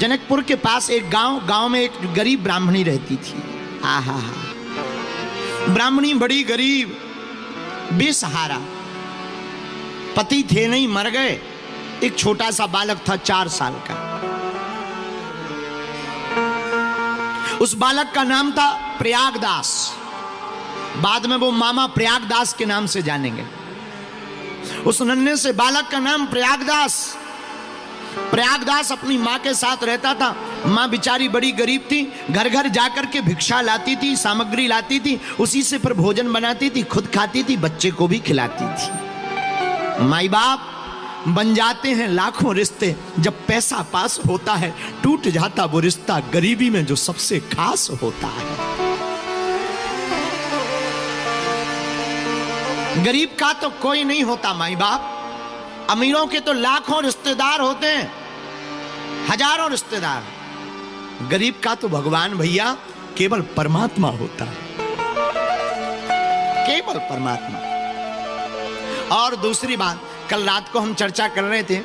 जनकपुर के पास एक गांव में एक गरीब ब्राह्मणी रहती थी। आहा, ब्राह्मणी बड़ी गरीब, बेसहारा, पति थे नहीं, मर गए। एक छोटा सा बालक था 4 साल का। उस बालक का नाम था प्रयागदास। बाद में वो मामा प्रयागदास के नाम से जानेंगे। उस नन्हे से बालक का नाम प्रयागदास। प्रयागदास अपनी माँ के साथ रहता था। माँ बेचारी बड़ी गरीब थी, घर घर जाकर के भिक्षा लाती थी, सामग्री लाती थी, उसी से फिर भोजन बनाती थी, खुद खाती थी, बच्चे को भी खिलाती थी। माई बाप बन जाते हैं लाखों रिश्ते, जब पैसा पास होता है टूट जाता वो रिश्ता गरीबी में जो सबसे खास होता है। गरीब का तो कोई नहीं होता माई बाप, अमीरों के तो लाखों रिश्तेदार होते हैं, हजारों रिश्तेदार। गरीब का तो भगवान भैया केवल परमात्मा होता है, केवल परमात्मा। और दूसरी बात, कल रात को हम चर्चा कर रहे थे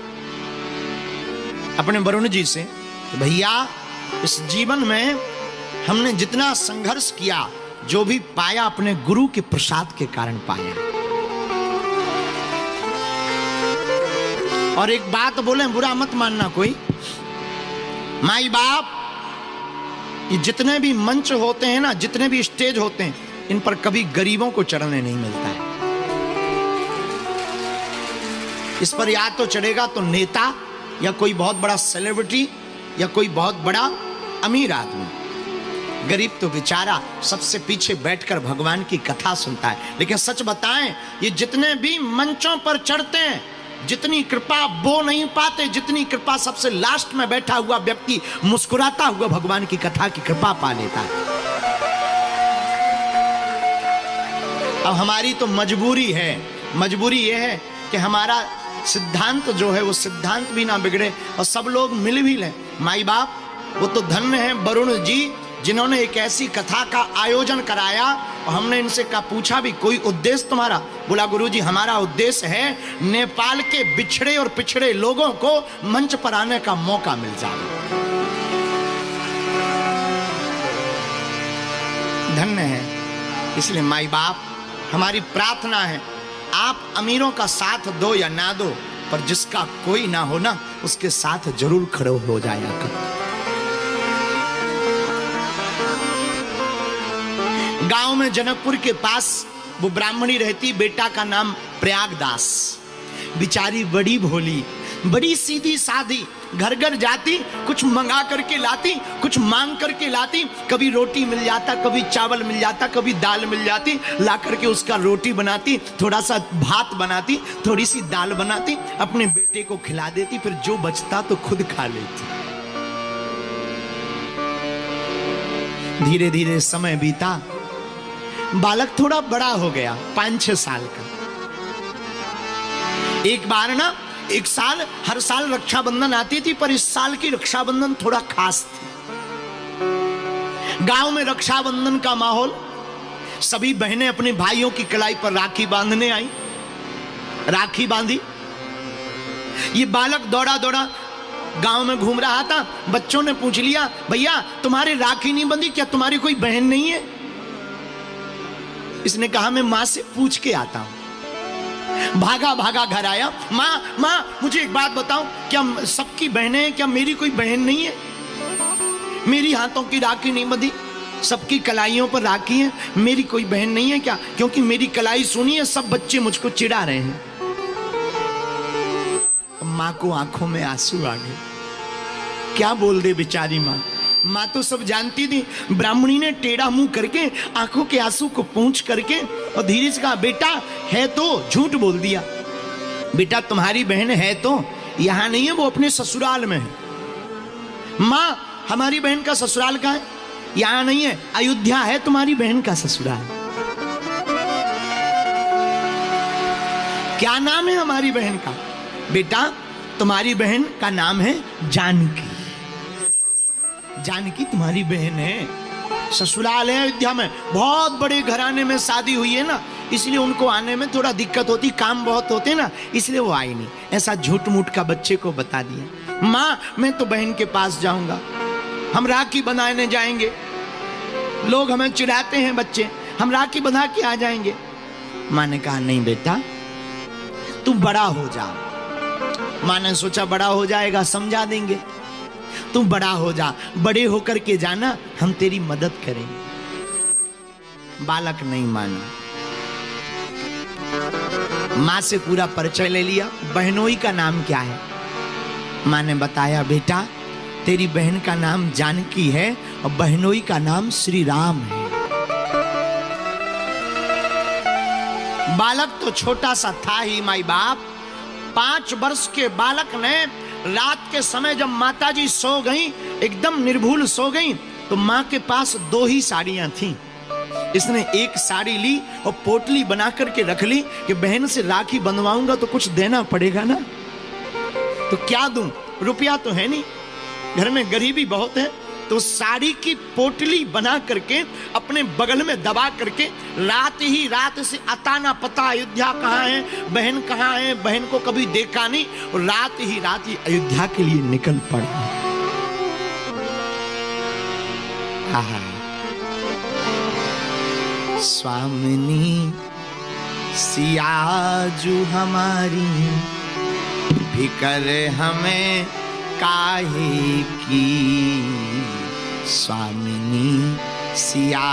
अपने वरुण जी से, तो भैया इस जीवन में हमने जितना संघर्ष किया, जो भी पाया अपने गुरु के प्रसाद के कारण पाया। और एक बात बोले, बुरा मत मानना कोई, माई बाप ये जितने भी मंच होते हैं ना, जितने भी स्टेज होते हैं, इन पर कभी गरीबों को चढ़ने नहीं मिलता है। इस पर या तो चढ़ेगा तो नेता या कोई बहुत बड़ा सेलिब्रिटी या कोई बहुत बड़ा अमीर आदमी। गरीब तो बेचारा सबसे पीछे बैठकर भगवान की कथा सुनता है। लेकिन सच बताएं, ये जितने भी मंचों पर चढ़ते हैं, जितनी कृपा वो नहीं पाते, जितनी कृपा सबसे लास्ट में बैठा हुआ व्यक्ति मुस्कुराता हुआ भगवान की कथा की कृपा पा लेता है। अब हमारी तो मजबूरी है, मजबूरी यह है कि हमारा सिद्धांत जो है वो सिद्धांत भी ना बिगड़े और सब लोग मिल भी लें। माई बाप वो तो धन्य है वरुण जी, जिन्होंने एक ऐसी कथा का आयोजन कराया। और हमने इनसे का पूछा भी, कोई उद्देश्य तुम्हारा? बोला गुरुजी हमारा उद्देश्य है नेपाल के बिछड़े और पिछड़े लोगों को मंच पर आने का मौका मिल जाए। धन्य है। इसलिए माई बाप हमारी प्रार्थना है, आप अमीरों का साथ दो या ना दो, पर जिसका कोई ना हो ना, उसके साथ जरूर खड़े हो जाया करो। गांव में जनकपुर के पास वो ब्राह्मणी रहती, बेटा का नाम प्रयागदास। बिचारी बड़ी भोली, बड़ी सीधी सादी, घर घर जाती, कुछ मंगा करके लाती, कुछ मांग करके लाती। कभी रोटी मिल जाता, कभी चावल मिल जाता, कभी दाल मिल जाती, ला करके उसका रोटी बनाती, थोड़ा सा भात बनाती, थोड़ी सी दाल बनाती, अपने बेटे को खिला देती, फिर जो बचता तो खुद खा लेती। धीरे धीरे समय बीता, बालक थोड़ा बड़ा हो गया, 5-6 साल का। एक बार ना, एक साल, हर साल रक्षाबंधन आती थी, पर इस साल की रक्षाबंधन थोड़ा खास थी। गांव में रक्षाबंधन का माहौल, सभी बहनें अपने भाइयों की कलाई पर राखी बांधने आई, राखी बांधी। ये बालक दौड़ा दौड़ा गांव में घूम रहा था। बच्चों ने पूछ लिया, भैया तुम्हारी राखी नहीं बंधी क्या, तुम्हारी कोई बहन नहीं है? इसने कहा मैं मां से पूछ के आता हूं। भागा भागा घर आया, माँ मुझे एक बात बताओ, क्या सबकी बहनें हैं, क्या मेरी कोई बहन नहीं है? मेरी हाथों की राखी नहीं बंधी, सबकी कलाइयों पर राखी है, मेरी कोई बहन नहीं है क्या? क्योंकि मेरी कलाई सुनी है, सब बच्चे मुझको चिढ़ा रहे हैं। माँ को आंखों में आंसू आ गए। क्या बोल दे बेचारी माँ। माँ तो सब जानती थी। ब्राह्मणी ने टेढ़ा मुंह करके आंखों के आंसू को पूंछ करके और धीरे से कहा, बेटा है तो झूठ बोल दिया। बेटा तुम्हारी बहन है तो यहां नहीं है, वो अपने ससुराल में है। माँ हमारी बहन का ससुराल कहाँ है? यहां नहीं है, अयोध्या है तुम्हारी बहन का ससुराल। क्या नाम है हमारी बहन का? बेटा तुम्हारी बहन का नाम है जानकी। जानकी तुम्हारी बहन है, ससुराल है अयोध्या में, बहुत बड़े घराने में शादी हुई है ना, इसलिए उनको आने में थोड़ा दिक्कत होती, काम बहुत होते ना, इसलिए वो आई नहीं। ऐसा झूठ मूठ का बच्चे को बता दिया। माँ मैं तो बहन के पास जाऊंगा, हम राखी बनाने जाएंगे, लोग हमें चिढ़ाते हैं बच्चे, हम राखी बना के आ जाएंगे। माँ ने कहा नहीं बेटा, तू बड़ा हो जा। माँ ने सोचा बड़ा हो जाएगा समझा देंगे, तू बड़ा हो जा, बड़े होकर के जाना, हम तेरी मदद करेंगे। बालक नहीं माना, माँ से पूरा परिचय ले लिया। बहनोई का नाम क्या है? माँ ने बताया बेटा तेरी बहन का नाम जानकी है और बहनोई का नाम श्री राम है। बालक तो छोटा सा था ही माई बाप। 5 वर्ष के बालक ने रात के समय जब माताजी सो गई, एकदम निर्भूल सो गई, तो माँ के पास 2 ही साड़ियां थीं। इसने एक साड़ी ली और पोटली बना करके रख ली कि बहन से राखी बनवाऊंगा तो कुछ देना पड़ेगा ना, तो क्या दूं, रुपया तो है नहीं, घर में गरीबी बहुत है। तो साड़ी की पोटली बना करके अपने बगल में दबा करके रात ही रात से अता ना पता अयोध्या कहाँ है, बहन कहाँ है, बहन को कभी देखा नहीं, और रात ही अयोध्या के लिए निकल पड़ा। स्वामिनी सियाजू हमारी फिकर हमें काहे की, स्वामिनी सिया